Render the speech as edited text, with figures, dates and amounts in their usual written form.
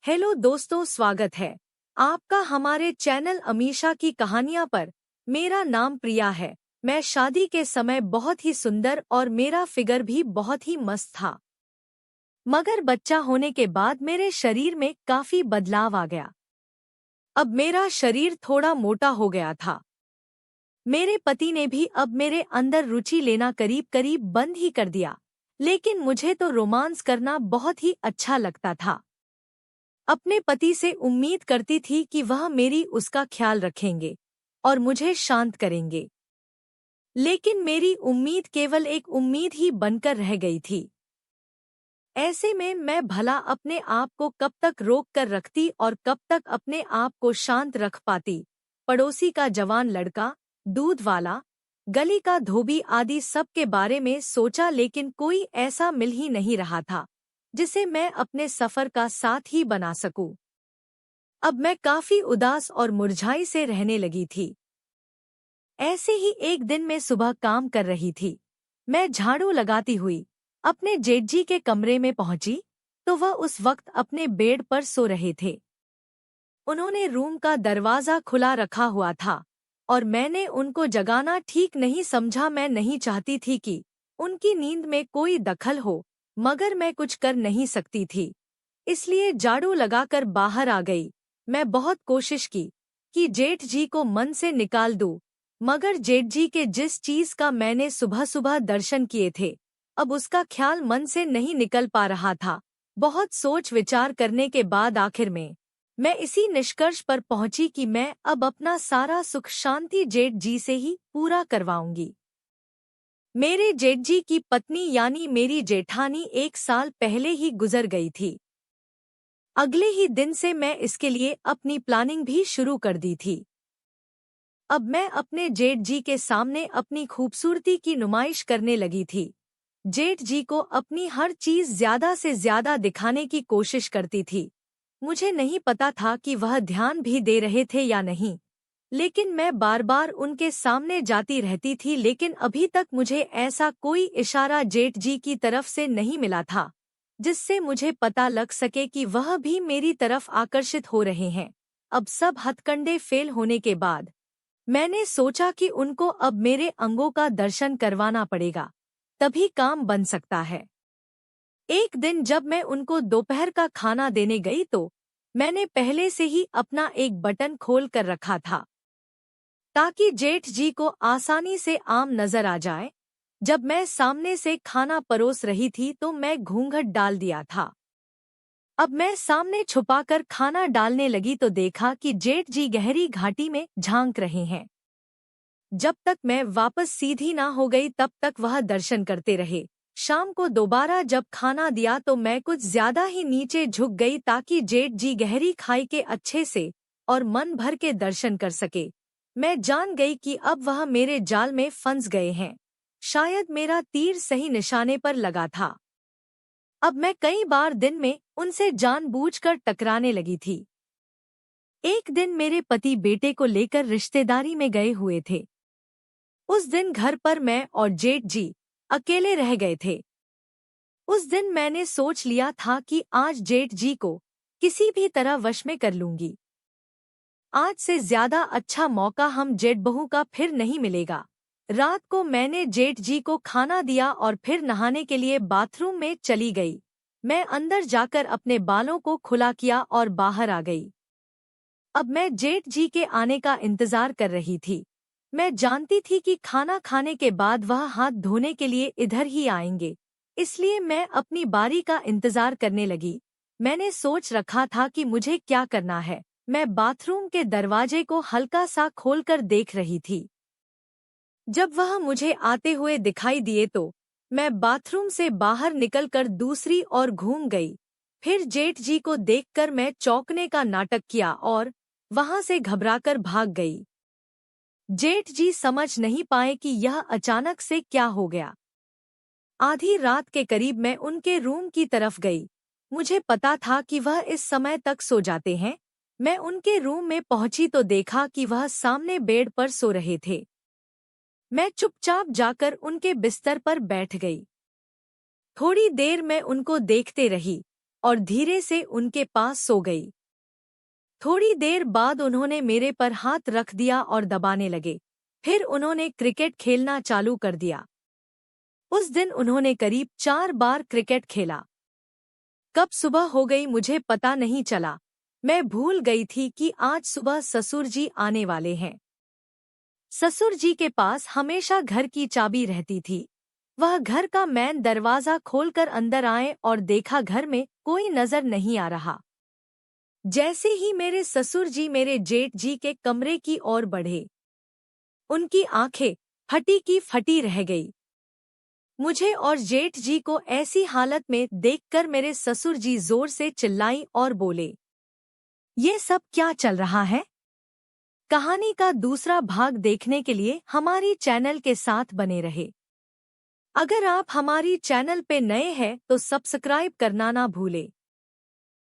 Hello दोस्तों, स्वागत है आपका हमारे चैनल अमीषा की कहानियां पर। मेरा नाम प्रिया है। मैं शादी के समय बहुत ही सुंदर और मेरा फिगर भी बहुत ही मस्त था। मगर बच्चा होने के बाद मेरे शरीर में काफी बदलाव आ गया। अब मेरा शरीर थोड़ा मोटा हो गया था। मेरे पति ने भी अब मेरे अंदर रुचि लेना करीब करीब बंद ही कर दिया। लेकिन मुझे तो रोमांस करना बहुत ही अच्छा लगता था। अपने पति से उम्मीद करती थी कि वह मेरी उसका ख्याल रखेंगे और मुझे शांत करेंगे। लेकिन मेरी उम्मीद केवल एक उम्मीद ही बनकर रह गई थी। ऐसे में मैं भला अपने आप को कब तक रोक कर रखती और कब तक अपने आप को शांत रख पाती। पड़ोसी का जवान लड़का, दूध वाला, गली का धोबी आदि सब के बारे में सोचा, लेकिन कोई ऐसा मिल ही नहीं रहा था जिसे मैं अपने सफर का साथ ही बना सकूं। अब मैं काफी उदास और मुरझाई से रहने लगी थी। ऐसे ही एक दिन मैं सुबह काम कर रही थी। मैं झाड़ू लगाती हुई अपने जेठ जी के कमरे में पहुंची तो वह उस वक्त अपने बेड पर सो रहे थे। उन्होंने रूम का दरवाजा खुला रखा हुआ था और मैंने उनको जगाना ठीक नहीं समझा। मैं नहीं चाहती थी कि उनकी नींद में कोई दखल हो, मगर मैं कुछ कर नहीं सकती थी, इसलिए झाड़ू लगाकर बाहर आ गई। मैं बहुत कोशिश की कि जेठ जी को मन से निकाल दूं, मगर जेठ जी के जिस चीज का मैंने सुबह सुबह दर्शन किए थे, अब उसका ख्याल मन से नहीं निकल पा रहा था। बहुत सोच विचार करने के बाद आखिर में मैं इसी निष्कर्ष पर पहुंची कि मैं अब अपना सारा सुख शांति जेठ जी से ही पूरा करवाऊंगी। मेरे जेठ जी की पत्नी यानी मेरी जेठानी 1 साल पहले ही गुजर गई थी। अगले ही दिन से मैं इसके लिए अपनी प्लानिंग भी शुरू कर दी थी। अब मैं अपने जेठ जी के सामने अपनी खूबसूरती की नुमाइश करने लगी थी। जेठ जी को अपनी हर चीज ज्यादा से ज्यादा दिखाने की कोशिश करती थी। मुझे नहीं पता था कि वह ध्यान भी दे रहे थे या नहीं, लेकिन मैं बार बार उनके सामने जाती रहती थी, लेकिन अभी तक मुझे ऐसा कोई इशारा जेठ जी की तरफ से नहीं मिला था जिससे मुझे पता लग सके कि वह भी मेरी तरफ आकर्षित हो रहे हैं। अब सब हथकंडे फेल होने के बाद मैंने सोचा कि उनको अब मेरे अंगों का दर्शन करवाना पड़ेगा, तभी काम बन सकता है। एक दिन जब मैं उनको दोपहर का खाना देने गई तो मैंने पहले से ही अपना एक बटन खोल कर रखा था ताकि जेठ जी को आसानी से आम नजर आ जाए। जब मैं सामने से खाना परोस रही थी तो मैं घूंघट डाल दिया था। अब मैं सामने छुपाकर खाना डालने लगी तो देखा कि जेठ जी गहरी घाटी में झांक रहे हैं। जब तक मैं वापस सीधी ना हो गई तब तक वह दर्शन करते रहे। शाम को दोबारा जब खाना दिया तो मैं कुछ ज्यादा ही नीचे झुक गई ताकि जेठ जी गहरी खाई के अच्छे से और मन भर के दर्शन कर सके। मैं जान गई कि अब वह मेरे जाल में फंस गए हैं। शायद मेरा तीर सही निशाने पर लगा था। अब मैं कई बार दिन में उनसे जानबूझकर टकराने लगी थी। एक दिन मेरे पति बेटे को लेकर रिश्तेदारी में गए हुए थे। उस दिन घर पर मैं और जेठ जी अकेले रह गए थे। उस दिन मैंने सोच लिया था कि आज जेठ जी को किसी भी तरह वश में कर लूंगी। आज से ज्यादा अच्छा मौका हम जेठ बहू का फिर नहीं मिलेगा। रात को मैंने जेठ जी को खाना दिया और फिर नहाने के लिए बाथरूम में चली गई। मैं अंदर जाकर अपने बालों को खुला किया और बाहर आ गई। अब मैं जेठ जी के आने का इंतजार कर रही थी। मैं जानती थी कि खाना खाने के बाद वह हाथ धोने के लिए इधर ही आएंगे, इसलिए मैं अपनी बारी का इंतजार करने लगी। मैंने सोच रखा था कि मुझे क्या करना है। मैं बाथरूम के दरवाजे को हल्का सा खोलकर देख रही थी। जब वह मुझे आते हुए दिखाई दिए तो मैं बाथरूम से बाहर निकलकर दूसरी ओर घूम गई। फिर जेठ जी को देखकर मैं चौंकने का नाटक किया और वहां से घबराकर भाग गई। जेठ जी समझ नहीं पाए कि यह अचानक से क्या हो गया। आधी रात के करीब मैं उनके रूम की तरफ गई। मुझे पता था कि वह इस समय तक सो जाते हैं। मैं उनके रूम में पहुंची तो देखा कि वह सामने बेड पर सो रहे थे। मैं चुपचाप जाकर उनके बिस्तर पर बैठ गई। थोड़ी देर मैं उनको देखते रही। और धीरे से उनके पास सो गई। थोड़ी देर बाद उन्होंने मेरे पर हाथ रख दिया और दबाने लगे। फिर उन्होंने क्रिकेट खेलना चालू कर दिया। उस दिन उन्होंने करीब 4 बार क्रिकेट खेला। कब सुबह हो गई मुझे पता नहीं चला। मैं भूल गई थी कि आज सुबह ससुर जी आने वाले हैं। ससुर जी के पास हमेशा घर की चाबी रहती थी। वह घर का मैन दरवाजा खोलकर अंदर आए और देखा घर में कोई नजर नहीं आ रहा। जैसे ही मेरे ससुर जी मेरे जेठ जी के कमरे की ओर बढ़े, उनकी आंखें फटी की फटी रह गई। मुझे और जेठ जी को ऐसी हालत में देखकर मेरे ससुर जी जोर से चिल्लाई और बोले, ये सब क्या चल रहा है? कहानी का दूसरा भाग देखने के लिए हमारी चैनल के साथ बने रहे। अगर आप हमारी चैनल पे नए हैं तो सब्सक्राइब करना ना भूलें।